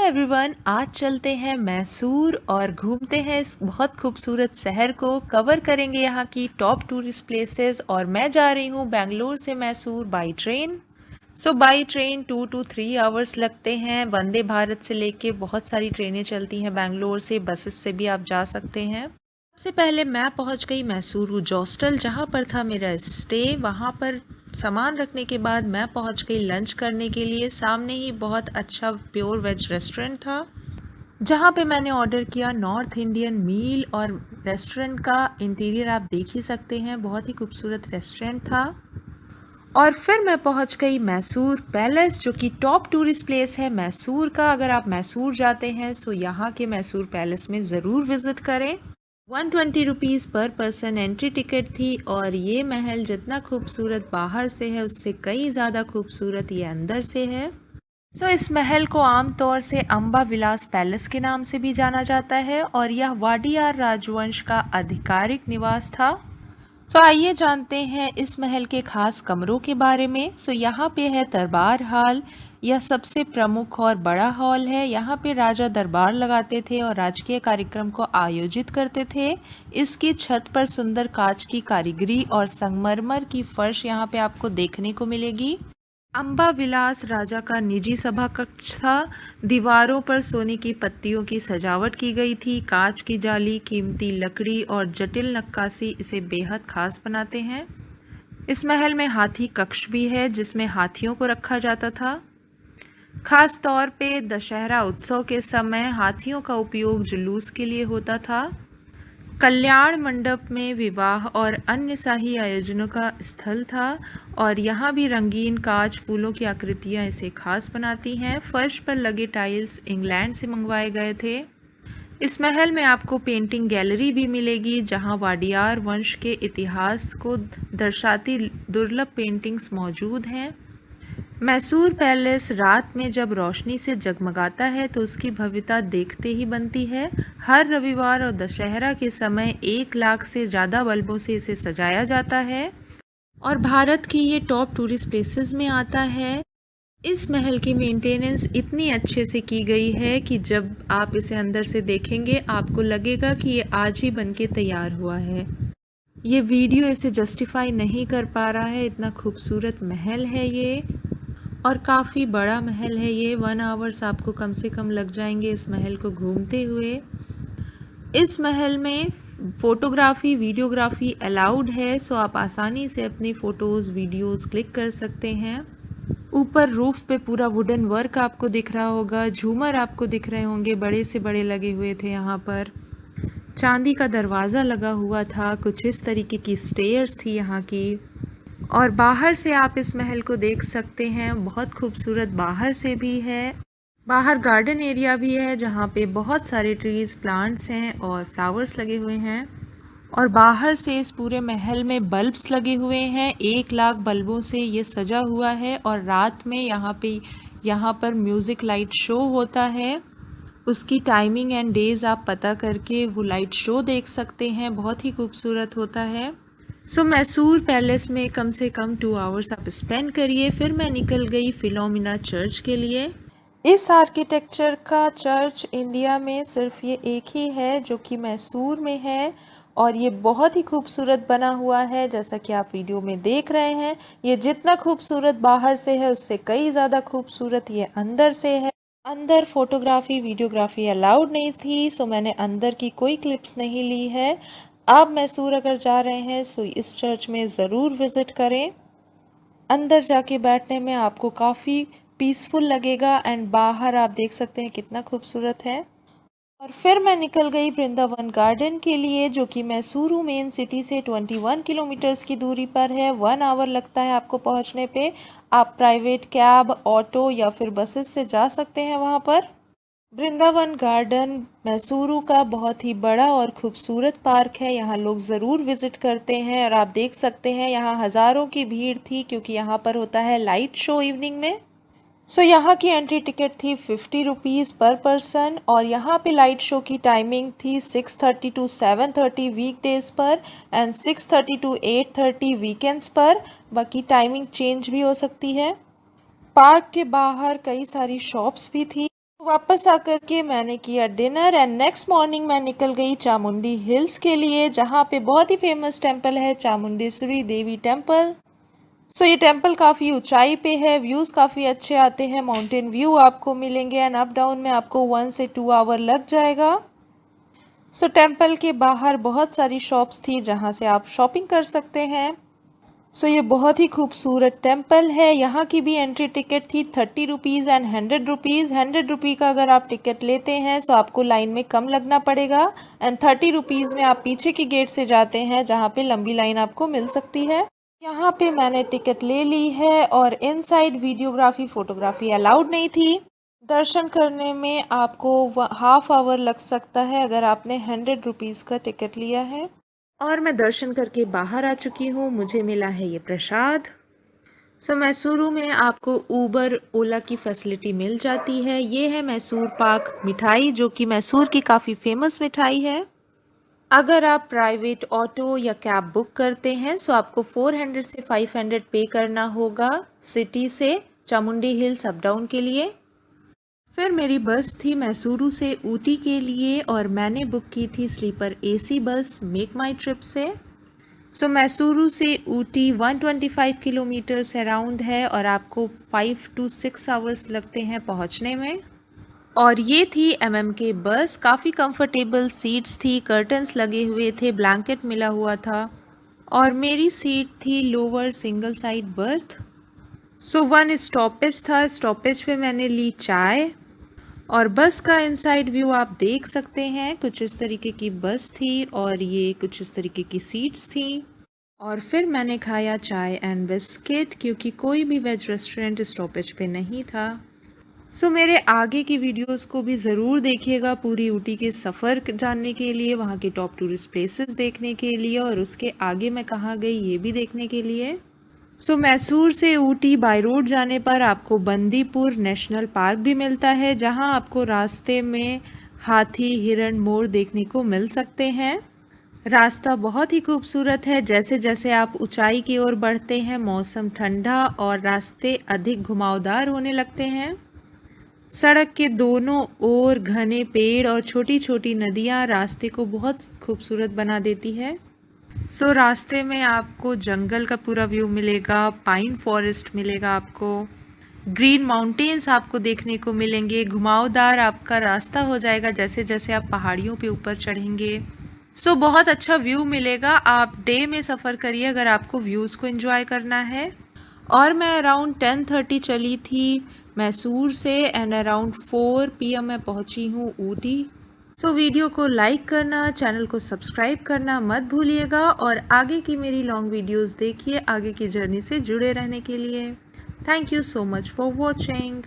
Everyone, आज चलते हैं मैसूर और घूमते हैं इस बहुत खूबसूरत शहर को। कवर करेंगे यहाँ की टॉप टूरिस्ट प्लेसेस और मैं जा रही हूँ बेंगलोर से Mysore by train. By train 2 to 3 hours लगते हैं। वंदे भारत से लेके बहुत सारी ट्रेनें चलती हैं बेंगलोर से, बसेस से भी आप जा सकते हैं। सबसे पहले मैं पहुंच गई मैसूर हॉस्टल, जहां पर था मेरा स्टे। वहां पर सामान रखने के बाद मैं पहुंच गई लंच करने के लिए। सामने ही बहुत अच्छा प्योर वेज रेस्टोरेंट था, जहां पे मैंने ऑर्डर किया नॉर्थ इंडियन मील। और रेस्टोरेंट का इंटीरियर आप देख ही सकते हैं, बहुत ही खूबसूरत रेस्टोरेंट था। और फिर मैं पहुंच गई मैसूर पैलेस, जो कि टॉप टूरिस्ट प्लेस है मैसूर का। अगर आप मैसूर जाते हैं तो यहाँ के मैसूर पैलेस में ज़रूर विज़िट करें। 120 रुपीज़ पर पर्सन एंट्री टिकट थी। और ये महल जितना खूबसूरत बाहर से है, उससे कई ज़्यादा खूबसूरत ये अंदर से है। इस महल को आमतौर से अम्बा विलास पैलेस के नाम से भी जाना जाता है और यह वाडियार राजवंश का आधिकारिक निवास था। आइए जानते हैं इस महल के खास कमरों के बारे में। यहाँ पे है दरबार हॉल। यह सबसे प्रमुख और बड़ा हॉल है। यहाँ पे राजा दरबार लगाते थे और राजकीय कार्यक्रम को आयोजित करते थे। इसकी छत पर सुंदर कांच की कारीगरी और संगमरमर की फर्श यहाँ पे आपको देखने को मिलेगी। अम्बा विलास राजा का निजी सभा कक्ष था। दीवारों पर सोने की पत्तियों की सजावट की गई थी। कांच की जाली, कीमती लकड़ी और जटिल नक्काशी इसे बेहद खास बनाते हैं। इस महल में हाथी कक्ष भी है, जिसमें हाथियों को रखा जाता था। खास तौर पे दशहरा उत्सव के समय हाथियों का उपयोग जुलूस के लिए होता था। कल्याण मंडप में विवाह और अन्य शाही आयोजनों का स्थल था। और यहाँ भी रंगीन कांच फूलों की आकृतियाँ इसे खास बनाती हैं। फर्श पर लगे टाइल्स इंग्लैंड से मंगवाए गए थे। इस महल में आपको पेंटिंग गैलरी भी मिलेगी, जहाँ वाडियार वंश के इतिहास को दर्शाती दुर्लभ पेंटिंग्स मौजूद हैं। मैसूर पैलेस रात में जब रोशनी से जगमगाता है तो उसकी भव्यता देखते ही बनती है। हर रविवार और दशहरा के समय 1 लाख से ज़्यादा बल्बों से इसे सजाया जाता है और भारत की ये टॉप टूरिस्ट प्लेसेस में आता है। इस महल की मेंटेनेंस इतनी अच्छे से की गई है कि जब आप इसे अंदर से देखेंगे आपको लगेगा कि ये आज ही बन के तैयार हुआ है। ये वीडियो इसे जस्टिफाई नहीं कर पा रहा है, इतना खूबसूरत महल है ये। और काफ़ी बड़ा महल है ये। 1 आवर्स आपको कम से कम लग जाएंगे इस महल को घूमते हुए। इस महल में फ़ोटोग्राफ़ी वीडियोग्राफ़ी अलाउड है, आप आसानी से अपनी फ़ोटोज़ वीडियोज़ क्लिक कर सकते हैं। ऊपर रूफ़ पे पूरा वुडन वर्क आपको दिख रहा होगा। झूमर आपको दिख रहे होंगे, बड़े से बड़े लगे हुए थे यहाँ पर। चांदी का दरवाज़ा लगा हुआ था। कुछ इस तरीके की स्टेयर्स थी यहाँ की। और बाहर से आप इस महल को देख सकते हैं, बहुत खूबसूरत बाहर से भी है। बाहर गार्डन एरिया भी है, जहाँ पे बहुत सारे ट्रीज़ प्लांट्स हैं और फ्लावर्स लगे हुए हैं। और बाहर से इस पूरे महल में बल्ब्स लगे हुए हैं। 1 लाख बल्बों से ये सजा हुआ है। और रात में यहाँ पर म्यूज़िक लाइट शो होता है। उसकी टाइमिंग एंड डेज़ आप पता करके वो लाइट शो देख सकते हैं, बहुत ही खूबसूरत होता है। मैसूर पैलेस में कम से कम 2 आवर्स आप स्पेंड करिए। फिर मैं निकल गई फिलोमिना चर्च के लिए। इस आर्किटेक्चर का चर्च इंडिया में सिर्फ ये एक ही है, जो कि मैसूर में है। और ये बहुत ही खूबसूरत बना हुआ है, जैसा कि आप वीडियो में देख रहे हैं। ये जितना खूबसूरत बाहर से है, उससे कई ज़्यादा खूबसूरत ये अंदर से है। अंदर फोटोग्राफी वीडियोग्राफी अलाउड नहीं थी, मैंने अंदर की कोई क्लिप्स नहीं ली है। आप मैसूर अगर जा रहे हैं इस चर्च में ज़रूर विज़िट करें। अंदर जाके बैठने में आपको काफ़ी पीसफुल लगेगा। एंड बाहर आप देख सकते हैं कितना खूबसूरत है। और फिर मैं निकल गई वृंदावन गार्डन के लिए, जो कि मैसूरू मेन सिटी से 21 किलोमीटर्स की दूरी पर है। 1 आवर लगता है आपको पहुंचने पे। आप प्राइवेट कैब, ऑटो या फिर बसेस से जा सकते हैं वहां पर। वृंदावन गार्डन मैसूरू का बहुत ही बड़ा और खूबसूरत पार्क है। यहाँ लोग ज़रूर विज़िट करते हैं। और आप देख सकते हैं यहाँ हज़ारों की भीड़ थी, क्योंकि यहाँ पर होता है लाइट शो इवनिंग में। यहाँ की एंट्री टिकट थी 50 रुपीज़ पर पर्सन। और यहाँ पे लाइट शो की टाइमिंग थी 6:30 to 7:30 वीकडेज़ पर एंड 6:30 to 8:30 वीकेंड्स पर। बाकी टाइमिंग चेंज भी हो सकती है। पार्क के बाहर कई सारी शॉप्स भी थी। वापस आकर के मैंने किया डिनर एंड नेक्स्ट मॉर्निंग मैं निकल गई चामुंडी हिल्स के लिए, जहाँ पे बहुत ही फेमस टेंपल है चामुंडेश्वरी देवी टेंपल। सो ये टेंपल काफ़ी ऊंचाई पे है, व्यूज़ काफ़ी अच्छे आते हैं, माउंटेन व्यू आपको मिलेंगे एंड अप डाउन में आपको 1 से 2 आवर लग जाएगा। सो टेंपल के बाहर बहुत सारी शॉप्स थी जहाँ से आप शॉपिंग कर सकते हैं। सो ये बहुत ही खूबसूरत टेंपल है। यहाँ की भी एंट्री टिकट थी 30 रुपीज़ एंड 100 रुपीज़। 100 रुपये का अगर आप टिकट लेते हैं तो आपको लाइन में कम लगना पड़ेगा एंड 30 रुपीज़ में आप पीछे की गेट से जाते हैं जहाँ पे लंबी लाइन आपको मिल सकती है। यहाँ पे मैंने टिकट ले ली है और इनसाइड वीडियोग्राफी फ़ोटोग्राफी अलाउड नहीं थी। दर्शन करने में आपको हाफ आवर लग सकता है अगर आपने 100 रुपीज़ का टिकट लिया है। और मैं दर्शन करके बाहर आ चुकी हूँ, मुझे मिला है ये प्रसाद। सो मैसूरू में आपको ऊबर ओला की फैसिलिटी मिल जाती है। ये है मैसूर पाक मिठाई, जो कि मैसूर की काफ़ी फेमस मिठाई है। अगर आप प्राइवेट ऑटो या कैब बुक करते हैं तो आपको 400 से 500 पे करना होगा सिटी से चामुंडी हिल्स अप डाउन के लिए। फिर मेरी बस थी मैसूरू से ऊटी के लिए और मैंने बुक की थी स्लीपर एसी बस मेक माई ट्रिप से। सो मैसूरू से ऊटी 125 किलोमीटर्स अराउंड है और आपको 5 to 6 आवर्स लगते हैं पहुंचने में। और ये थी MMK बस, काफ़ी कंफर्टेबल सीट्स थी, कर्टन्स लगे हुए थे, ब्लैंकेट मिला हुआ था और मेरी सीट थी लोअर सिंगल साइड बर्थ। सो 1 स्टॉपेज था, स्टॉपेज पे मैंने ली चाय और बस का इनसाइड व्यू आप देख सकते हैं। कुछ इस तरीके की बस थी और ये कुछ इस तरीके की सीट्स थी। और फिर मैंने खाया चाय एंड बिस्किट, क्योंकि कोई भी वेज रेस्टोरेंट स्टॉपेज पे नहीं था। सो मेरे आगे की वीडियोस को भी ज़रूर देखिएगा पूरी ऊटी के सफ़र जानने के लिए, वहाँ के टॉप टूरिस्ट प्लेसेस देखने के लिए और उसके आगे मैं कहाँ गई ये भी देखने के लिए। सो मैसूर से ऊटी बाय रोड जाने पर आपको बंदीपुर नेशनल पार्क भी मिलता है, जहाँ आपको रास्ते में हाथी, हिरण, मोर देखने को मिल सकते हैं। रास्ता बहुत ही खूबसूरत है। जैसे जैसे आप ऊंचाई की ओर बढ़ते हैं मौसम ठंडा और रास्ते अधिक घुमावदार होने लगते हैं। सड़क के दोनों ओर घने पेड़ और छोटी छोटी नदियाँ रास्ते को बहुत खूबसूरत बना देती है। सो रास्ते में आपको जंगल का पूरा व्यू मिलेगा, पाइन फॉरेस्ट मिलेगा, आपको ग्रीन माउंटेन्स आपको देखने को मिलेंगे। घुमावदार आपका रास्ता हो जाएगा जैसे जैसे आप पहाड़ियों पे ऊपर चढ़ेंगे। सो बहुत अच्छा व्यू मिलेगा। आप डे में सफ़र करिए अगर आपको व्यूज़ को एंजॉय करना है। और मैं अराउंड 10:30 चली थी मैसूर से एंड अराउंड 4 PM मैं पहुंची हूँ ऊटी। सो वीडियो को लाइक करना, चैनल को सब्सक्राइब करना मत भूलिएगा और आगे की मेरी लॉन्ग वीडियोस देखिए आगे की जर्नी से जुड़े रहने के लिए। Thank you so much for watching.